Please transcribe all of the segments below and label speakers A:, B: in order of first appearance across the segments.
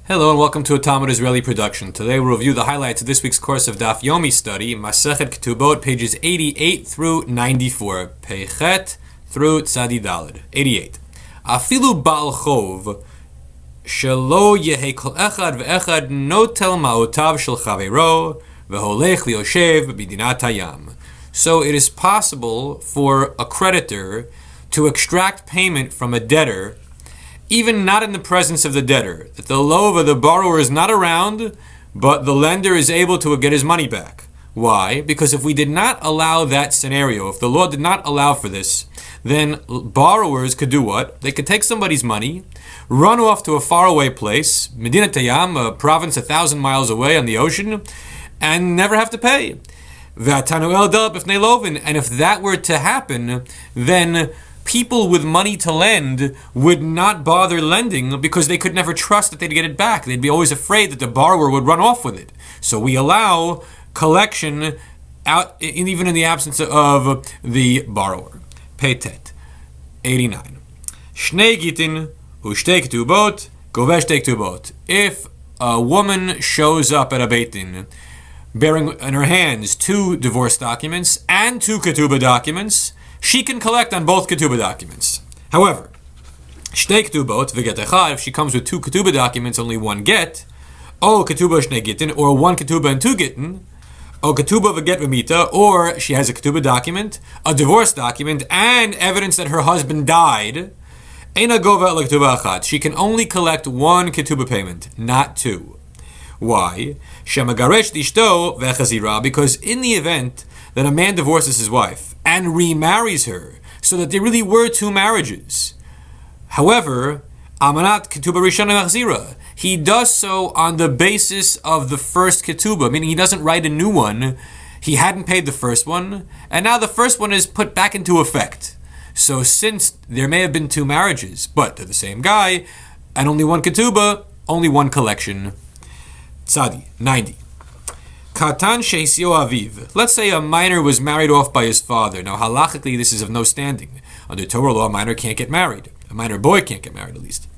A: Hello and welcome to a Talmud Israeli production. Today we'll review the highlights of this week's course of Daf Yomi study, Masechet Ketubot, pages 88 through 94, Peichet through Tzadi Daled. 88. Afilu Baal Chov, Shelo Yehe Kol Echad Ve'echad Notel Ma'otav Shel Chaveiro, Ve'holech V'yoshev B'dinat Hayam. So it is possible for a creditor to extract payment from a debtor even not in the presence of the debtor, that the lova, the borrower, is not around, but the lender is able to get his money back. Why? Because if we did not allow that scenario, if the law did not allow for this, then borrowers could do what? They could take somebody's money, run off to a faraway place, Medina Tayam, a province 1,000 miles away on the ocean, and never have to pay. And if that were to happen, then people with money to lend would not bother lending because they could never trust that they'd get it back. They'd be always afraid that the borrower would run off with it. So we allow collection out, even in the absence of the borrower. Peitet 89. Shnei gitin ushtei ketubot govesh shtei ketubot. If a woman shows up at a beit din bearing in her hands 2 divorce documents and 2 ketubah documents, she can collect on both ketubah documents. However, shtei ketubot v'get echad, if she comes with 2 ketubah documents, only 1 get, o ketubah shnei gitin, or 1 ketubah and 2 gitin, o ketubah v'get v'mita, or she has a ketubah document, a divorce document, and evidence that her husband died, eina gova el ketubah achad. She can only collect 1 ketubah payment, not 2. Why? Shemagaresh dishto v'chazira, because in the event that a man divorces his wife and remarries her, so that there really were 2 marriages. However, amanat ketubah rishona machzira, he does so on the basis of the first ketubah, meaning he doesn't write a new one. He hadn't paid the first one, and now the first one is put back into effect. So since there may have been 2 marriages, but they're the same guy, and only 1 ketubah, only 1 collection. Tzadi 90. Katan sheisio aviv. Let's say a minor was married off by his father. Now, halachically, this is of no standing. Under Torah law, a minor can't get married. A minor boy can't get married, at least.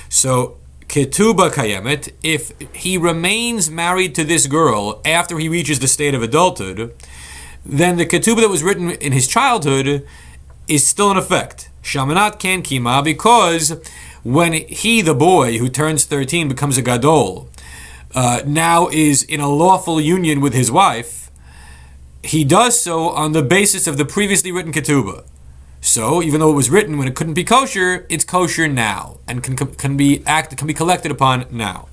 A: So, ketubah kayemet, if he remains married to this girl after he reaches the state of adulthood, then the ketubah that was written in his childhood is still in effect. Shamanat ken kima, because when he, the boy who turns 13, becomes a gadol, now is in a lawful union with his wife, he does so on the basis of the previously written ketubah. So, even though it was written when it couldn't be kosher, it's kosher now and can be collected upon now.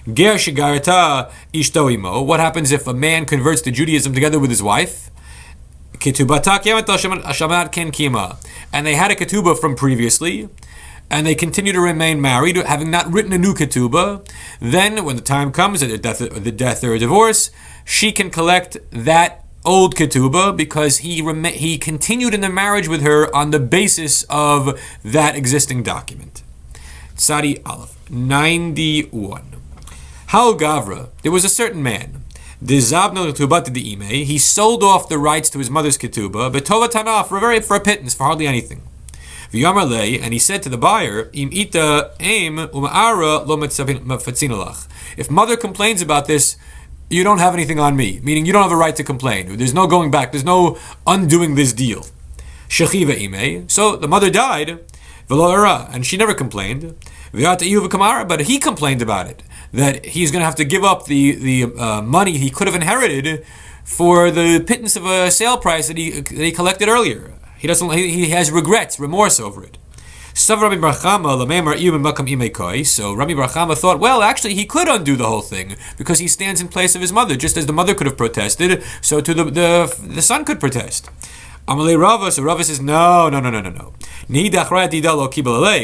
A: Ger shigarata ishto imo. What happens if a man converts to Judaism together with his wife? Ketubata kiyamat shamanat ken kima, and they had a ketubah from previously, and they continue to remain married, having not written a new ketubah, then when the time comes, at the death or a divorce, she can collect that old ketubah because he continued in the marriage with her on the basis of that existing document. Tzadi Aleph 91. Hal Gavra, there was a certain man. He sold off the rights to his mother's ketubah, betova tanah, for a pittance, for hardly anything. And he said to the buyer, if mother complains about this, you don't have anything on me, meaning you don't have a right to complain. There's no going back, there's no undoing this deal. So the mother died, and she never complained, but he complained about it, that he's going to have to give up the money he could have inherited for the pittance of a sale price that he collected earlier. He has regrets, remorse over it. So Rabbi Bar Chama thought, well, actually, he could undo the whole thing because he stands in place of his mother, just as the mother could have protested. So too the son could protest. Amalei Rava, so Rava says, no.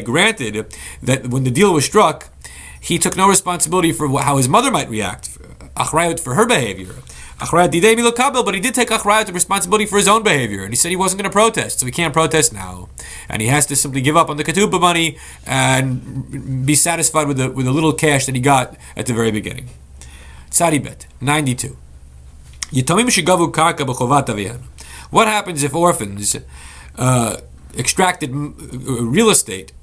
A: Granted that when the deal was struck, he took no responsibility for how his mother might react, achrayut for her behavior. But he did take achrayut, the responsibility for his own behavior, and he said he wasn't going to protest, so he can't protest now, and he has to simply give up on the ketubah money and be satisfied with the little cash that he got at the very beginning. Tzadi Bet 92. What happens if orphans extracted real estate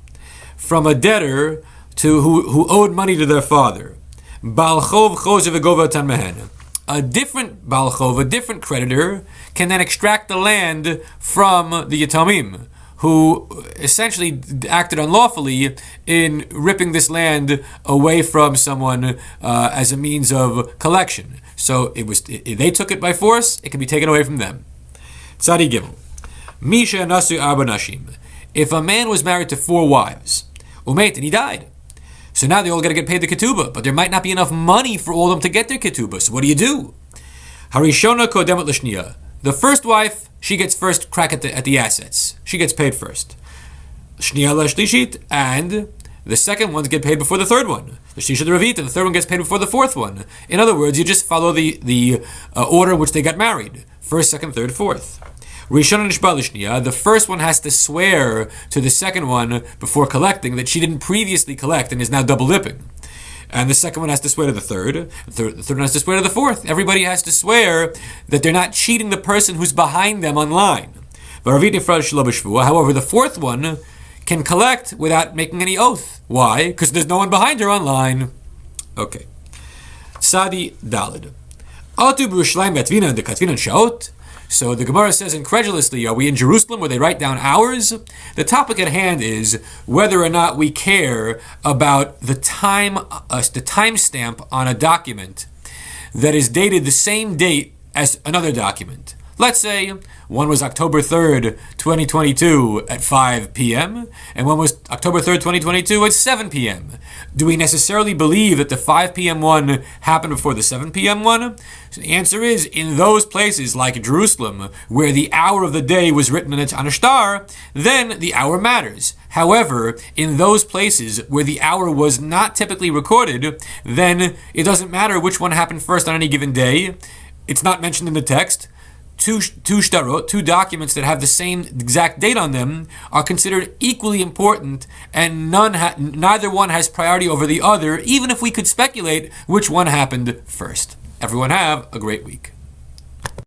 A: from a debtor who owed money to their father. Baal chov chozev v'gova tan mehen. A different Baal chov, a different creditor, can then extract the land from the Yatomim, who essentially acted unlawfully in ripping this land away from someone as a means of collection. So they took it by force, it can be taken away from them. Tzadi Gimel. Misha nasu arba nashim. If a man was married to 4 wives, umet, and he died, so now they all got to get paid the ketubah, but there might not be enough money for all of them to get their ketubah. So what do? Harishona kodemet l'shniya. The first wife, she gets first crack at the assets. She gets paid first. Shniya l'shlishit, and the second ones get paid before the third one. The shisha l'ravit, and the third one gets paid before the fourth one. In other words, you just follow the order in which they got married: first, second, third, fourth. Rishon nishba l'shniya. The first one has to swear to the second one before collecting that she didn't previously collect and is now double dipping. And the second one has to swear to the third. The third one has to swear to the fourth. Everybody has to swear that they're not cheating the person who's behind them on line. However, the fourth one can collect without making any oath. Why? Because there's no one behind her on line. Okay. Sadi Dalid. So the Gemara says incredulously, are we in Jerusalem where they write down hours? The topic at hand is whether or not we care about the timestamp on a document that is dated the same date as another document. Let's say one was October 3rd, 2022 at 5 p.m. and one was October 3rd, 2022 at 7 p.m. Do we necessarily believe that the 5 p.m. one happened before the 7 p.m. one? So the answer is, in those places like Jerusalem, where the hour of the day was written on a star, then the hour matters. However, in those places where the hour was not typically recorded, then it doesn't matter which one happened first on any given day. It's not mentioned in the text. Two shtarot, two documents that have the same exact date on them, are considered equally important, and neither one has priority over the other, even if we could speculate which one happened first. Everyone have a great week.